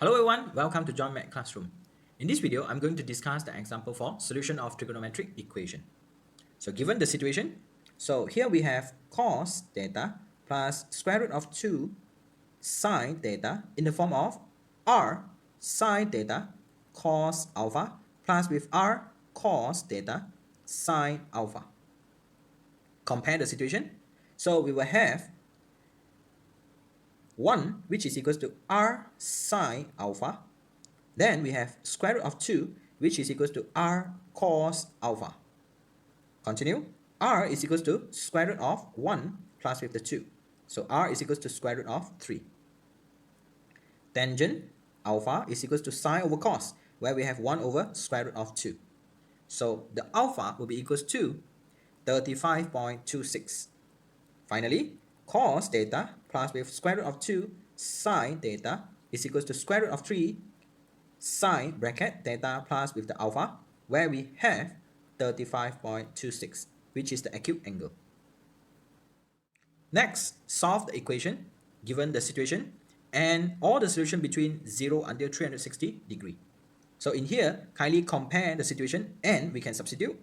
Hello everyone, welcome to John Mac Classroom. In this video, I'm going to discuss the example for solution of trigonometric equation. So given the situation, so here we have cos theta plus square root of 2 sine theta in the form of r sine theta cos alpha plus with r cos theta sine alpha. Compare the situation. So we will have 1 which is equals to r sine alpha. Then we have square root of 2 which is equals to r cos alpha. Continue. R is equals to square root of 1 plus with the 2. So r is equals to square root of 3. Tangent alpha is equals to sine over cos, where we have 1 over square root of 2. So the alpha will be equals to 35.26. Finally, cos theta plus with square root of 2 sine theta is equals to square root of 3 sine bracket theta plus with the alpha, where we have 35.26, which is the acute angle. Next, solve the equation given the situation and all the solution between 0 until 360 degree. So in here, kindly compare the situation and we can substitute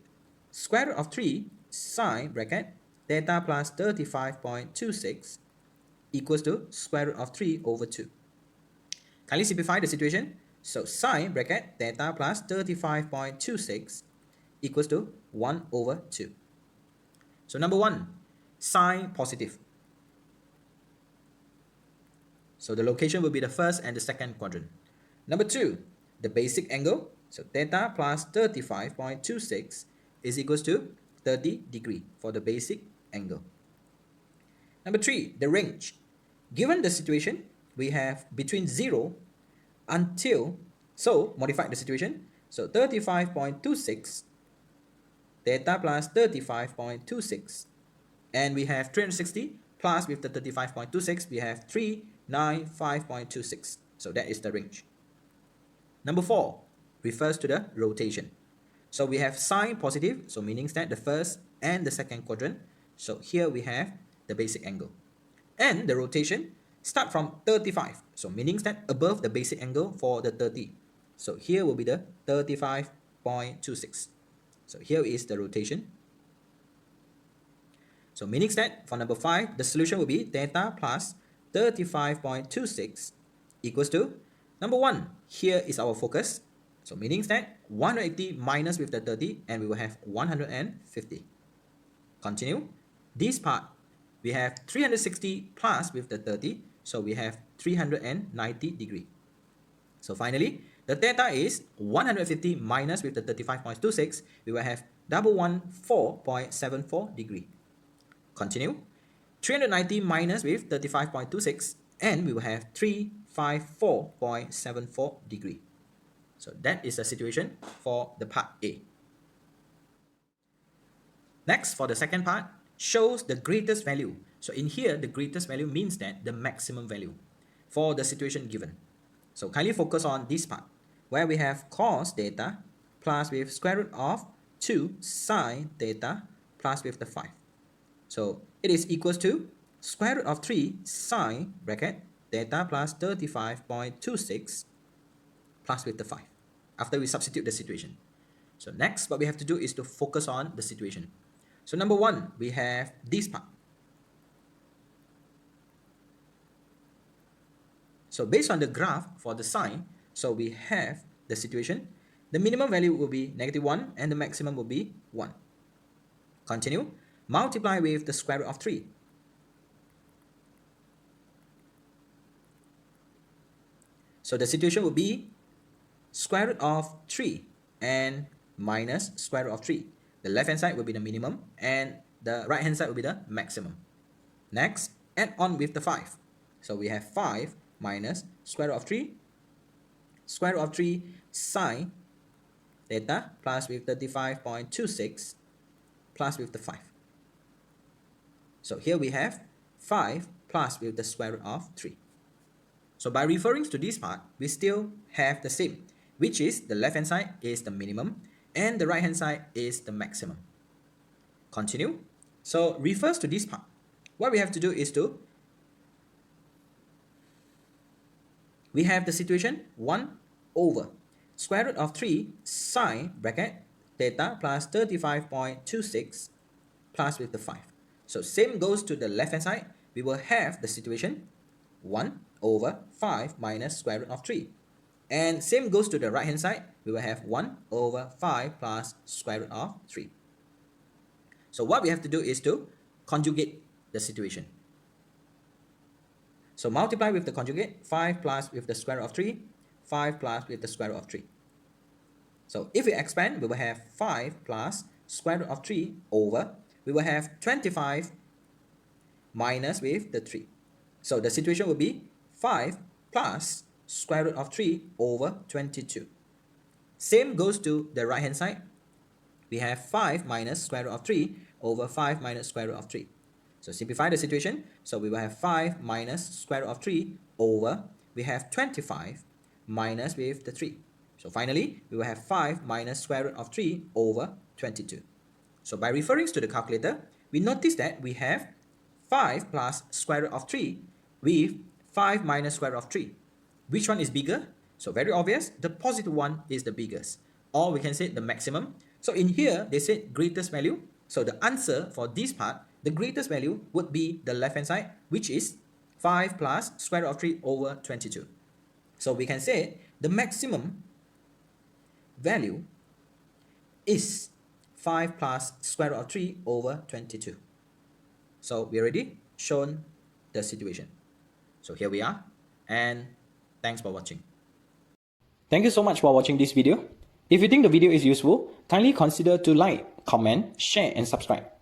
square root of 3 sine bracket theta plus 35.26 equals to square root of 3 over 2. Kindly simplify the situation. So sine bracket theta plus 35.26 equals to 1 over 2. So number 1, sine positive. So the location will be the first and the second quadrant. Number 2, the basic angle. So theta plus 35.26 is equals to 30 degree for the basic angle. Number 3, the range. Given the situation, we have between 0 until, so modify the situation. So 35.26 theta plus 35.26, and we have 360 plus with the 35.26 we have 395.26. So that is the range. Number 4 refers to the rotation. So we have sine positive, so meaning that the first and the second quadrant. So here we have the basic angle, and the rotation start from 35, so meaning that above the basic angle for the 30. So here will be the 35.26. So here is the rotation. So meaning that for number 5, the solution will be theta plus 35.26 equals to, number 1, here is our focus. So meaning that 180 minus with the 30 and we will have 150. Continue. This part, we have 360 plus with the 30, so we have 390 degree. So finally, the theta is 150 minus with the 35.26, we will have 114.74 degree. Continue. 390 minus with 35.26 and we will have 354.74 degree. So that is the situation for the part A. Next, for the second part, shows the greatest value. So in here, the greatest value means that the maximum value for the situation given. So kindly focus on this part, where we have cos theta plus with square root of 2 sine theta plus with the 5. So it is equals to square root of 3 sine bracket theta plus 35.26 plus with the 5 after we substitute the situation. So next, what we have to do is to focus on the situation. So number 1, we have this part. So based on the graph for the sine, so we have the situation. The minimum value will be -1 and the maximum will be 1. Continue. Multiply with the square root of 3. So the situation will be square root of 3 and minus square root of 3. The left hand side will be the minimum and the right hand side will be the maximum. Next, add on with the 5. So we have 5 minus square root of 3, square root of 3 sine theta plus with 35.26 plus with the 5. So here we have 5 plus with the square root of 3. So by referring to this part, we still have the same, which is the left hand side is the minimum and the right hand side is the maximum. Continue. So refers to this part. What we have to do is to we have the situation 1 over square root of 3 sine bracket theta plus 35.26 plus with the 5. So same goes to the left hand side. We will have the situation 1 over 5 minus square root of 3. And same goes to the right hand side. We will have 1 over 5 plus square root of 3. So what we have to do is to conjugate the situation. So multiply with the conjugate, 5 plus with the square root of 3, 5 plus with the square root of 3. So if we expand, we will have 5 plus square root of 3 over, we will have 25 minus with the 3. So the situation will be 5 plus square root of 3 over 22. Same goes to the right hand side. We have 5 minus square root of 3 over 5 minus square root of 3. So simplify the situation. So we will have 5 minus square root of 3 over, we have 25 minus with the 3. So finally, we will have 5 minus square root of 3 over 22. So by referring to the calculator, we notice that we have 5 plus square root of 3 with 5 minus square root of 3. Which one is bigger? So very obvious, the positive one is the biggest. Or we can say the maximum. So in here, they said greatest value. So the answer for this part, the greatest value would be the left hand side, which is 5 plus square root of 3 over 22. So we can say the maximum value is 5 plus square root of 3 over 22. So we already shown the situation. So here we are, and thanks for watching. Thank you so much for watching this video. If you think the video is useful, kindly consider to like, comment, share and subscribe.